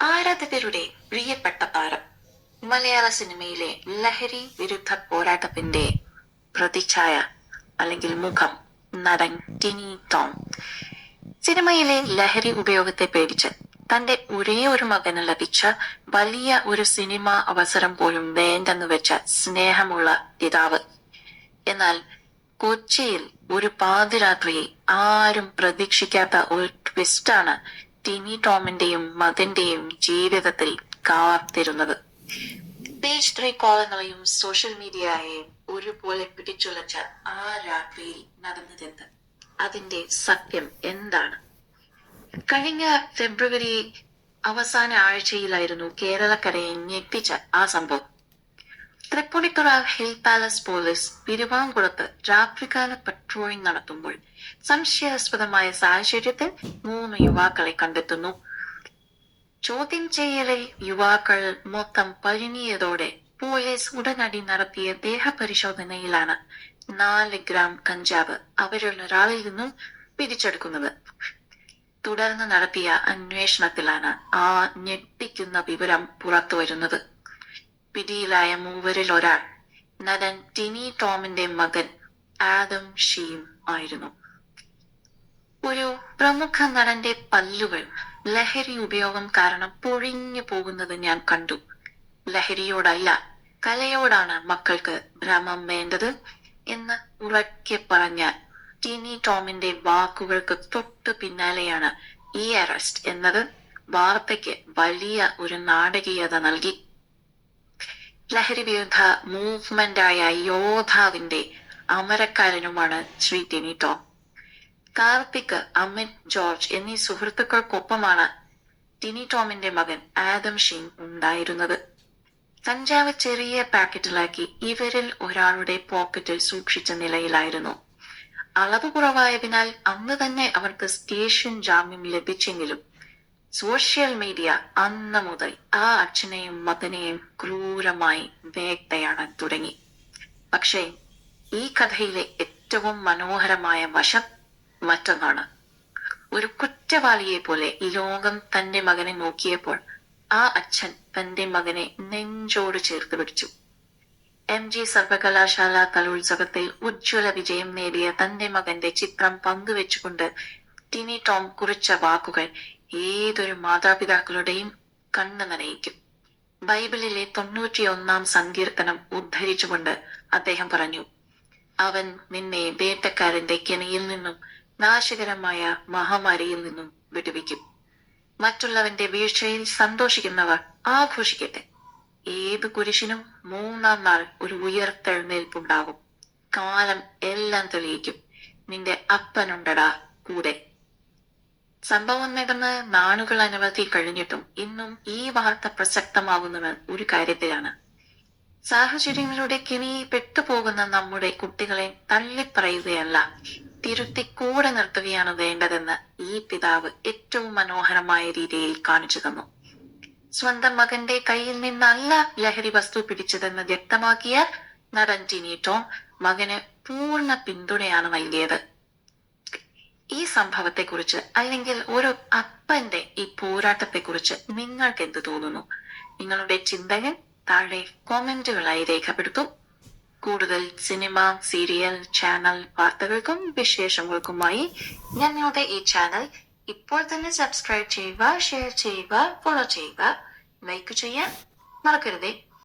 ആരാധകരുടെ പ്രിയപ്പെട്ട താരം, മലയാള സിനിമയിലെ ലഹരി വിരുദ്ധ പോരാട്ടത്തിന്റെ പ്രതിച്ഛായ അല്ലെങ്കിൽ മുഖം, നടൻ ടിനി ടോം. സിനിമയിലെ ലഹരി ഉപയോഗത്തെ പേടിച്ച് തന്റെ ഒരേ ഒരു മകന് ലഭിച്ച വലിയ ഒരു സിനിമ അവസരം പോലും വേണ്ടെന്ന് വെച്ച സ്നേഹമുള്ള പിതാവ്. എന്നാൽ കൊച്ചിയിൽ ഒരു പാതിരാത്രിയിൽ ആരും പ്രതീക്ഷിക്കാത്ത ഒരു ട്വിസ്റ്റാണ് ടിനി ടോമിന്റെയും മകന്റെയും ജീവിതത്തിൽ കാത്തിരുന്നത്. പേജ് 3 കോളങ്ങളെയും സോഷ്യൽ മീഡിയയെയും ഒരുപോലെ പിടിച്ചുലച്ച ആ രാത്രിയിൽ നടന്നതെന്ത്? അതിന്റെ സത്യം എന്താണ്? കഴിഞ്ഞ ഫെബ്രുവരി അവസാന ആഴ്ചയിലായിരുന്നു കേരളക്കരയെ ഞെട്ടിച്ച ആ സംഭവം. തൃപ്പൂണിത്തുറ ഹിൽ പാലസ് പോലീസ് തിരുവാങ്കുളത്ത് രാത്രികാല പട്രോളിംഗ് നടത്തുമ്പോൾ സംശയാസ്പദമായ സാഹചര്യത്തിൽ 3 യുവാക്കളെ കണ്ടെത്തുന്നു. ചോദ്യം ചെയ്യലിൽ യുവാക്കൾ മൊത്തം പഴുങ്ങിയതോടെ പോലീസ് ഉടനടി നടത്തിയ ദേഹപരിശോധനയിലാണ് 4 ഗ്രാം കഞ്ചാവ് അവരിലൊരാളിൽ നിന്നും പിടിച്ചെടുക്കുന്നത്. തുടർന്ന് നടത്തിയ അന്വേഷണത്തിലാണ് ആ ഞെട്ടിക്കുന്ന വിവരം പുറത്തുവരുന്നത്. പിടിയിലായ 3-ൽ ഒരാൾ നടൻ ടിനി ടോമിന്റെ മകൻ ആദം ഷീം ആയിരുന്നു. ഒരു പ്രമുഖ നടന്റെ പല്ലുകൾ ലഹരി ഉപയോഗം കാരണം പൊഴിഞ്ഞു പോകുന്നത് ഞാൻ കണ്ടു. ലഹരിയോടല്ല, കലയോടാണ് മക്കൾക്ക് ഭ്രമം വേണ്ടത് എന്ന് ഉറക്കെ പറഞ്ഞ ടിനി ടോമിന്റെ വാക്കുകൾക്ക് തൊട്ടു പിന്നാലെയാണ് ഈ അറസ്റ്റ് എന്നത് വാർത്തയ്ക്ക് വലിയ ഒരു നാടകീയത നൽകി. ലഹരി വിരുദ്ധ മൂവ്മെന്റായ യോദ്ധാവിന്റെ അമരക്കാരനുമാണ് ശ്രീ ടിനി ടോം. കാർത്തിക്, അമിത്, ജോർജ് എന്നീ സുഹൃത്തുക്കൾക്കൊപ്പമാണ് ടിനി ടോമിന്റെ മകൻ ആദം ഷീം ഉണ്ടായിരുന്നത്. കഞ്ചാവ് ചെറിയ പാക്കറ്റിലാക്കി ഇവരിൽ ഒരാളുടെ പോക്കറ്റിൽ സൂക്ഷിച്ച നിലയിലായിരുന്നു. അളവ് കുറവായതിനാൽ അന്ന് തന്നെ അവർക്ക് സ്റ്റേഷൻ ജാമ്യം ലഭിച്ചെങ്കിലും സോഷ്യൽ മീഡിയ അന്ന് മുതൽ ആ അച്ഛനെയും മകനെയും ക്രൂരമായി വേട്ടയാടാൻ തുടങ്ങി. പക്ഷേ ഈ കഥയിലെ ഏറ്റവും മനോഹരമായ വശം മറ്റൊന്നാണ്. ഒരു കുറ്റവാളിയെ പോലെ ഈ ലോകം തന്റെ മകനെ നോക്കിയപ്പോൾ ആ അച്ഛൻ തന്റെ മകനെ നെഞ്ചോട് ചേർത്ത് പിടിച്ചു. MG സർവകലാശാല കലോത്സവത്തിൽ ഉജ്ജ്വല വിജയം നേടിയ തന്റെ മകന്റെ ചിത്രം പങ്കുവെച്ചുകൊണ്ട് ടിനി ടോം കുറിച്ച വാക്കുകൾ ഏതൊരു മാതാപിതാക്കളുടെയും കണ്ണ് നനയിക്കും. ബൈബിളിലെ 91-ാം സങ്കീർത്തനം ഉദ്ധരിച്ചുകൊണ്ട് അദ്ദേഹം പറഞ്ഞു, അവൻ നിന്നെ വേട്ടക്കാരന്റെ കെണിയിൽ നിന്നും നാശകരമായ മഹാമാരിയിൽ നിന്നും വിടുവിക്കും. മറ്റുള്ളവന്റെ വീഴ്ചയിൽ സന്തോഷിക്കുന്നവർ ആഘോഷിക്കട്ടെ. ഏത് കുരിശിനും 3-ാം നാൾ ഒരു ഉയർത്തെഴുന്നേൽപ്പുണ്ടാകും. കാലം എല്ലാം തെളിയിക്കും. നിന്റെ അപ്പനുണ്ടടാ കൂടെ. സംഭവം നടന്ന് നാളുകൾ അനവധി കഴിഞ്ഞിട്ടും ഇന്നും ഈ വാർത്ത പ്രസക്തമാകുന്നത് ഒരു കാര്യത്തിലാണ്. സാഹചര്യങ്ങളുടെ കെണിയിൽ പെട്ടുപോകുന്ന നമ്മുടെ കുട്ടികളെ തള്ളിപ്പറയുകയല്ല, തിരുത്തി കൂടെ നിർത്തുകയാണ് വേണ്ടതെന്ന് ഈ പിതാവ് ഏറ്റവും മനോഹരമായ രീതിയിൽ കാണിച്ചു തന്നു. സ്വന്തം മകന്റെ കയ്യിൽ നിന്നല്ല ലഹരി വസ്തു പിടിച്ചതെന്ന് വ്യക്തമാക്കിയ നടൻ ടിനി ടോം മകന് പൂർണ്ണ പിന്തുണയാണ് നൽകിയത്. ഈ സംഭവത്തെക്കുറിച്ച് അല്ലെങ്കിൽ ഒരു അപ്പന്റെ ഈ പോരാട്ടത്തെക്കുറിച്ച് നിങ്ങൾക്ക് എന്ത് തോന്നുന്നു? നിങ്ങളുടെ ചിന്തകൾ താഴെ കോമന്റുകളായി രേഖപ്പെടുത്തും. കൂടുതൽ സിനിമ, സീരിയൽ, ചാനൽ വാർത്തകൾക്കും വിശേഷങ്ങൾക്കുമായി ഞങ്ങളുടെ ഈ ചാനൽ ഇപ്പോൾ തന്നെ സബ്സ്ക്രൈബ് ചെയ്യുക, ഷെയർ ചെയ്യുക, ഫോളോ ചെയ്യുക, ലൈക്ക് ചെയ്യാൻ മറക്കരുതേ.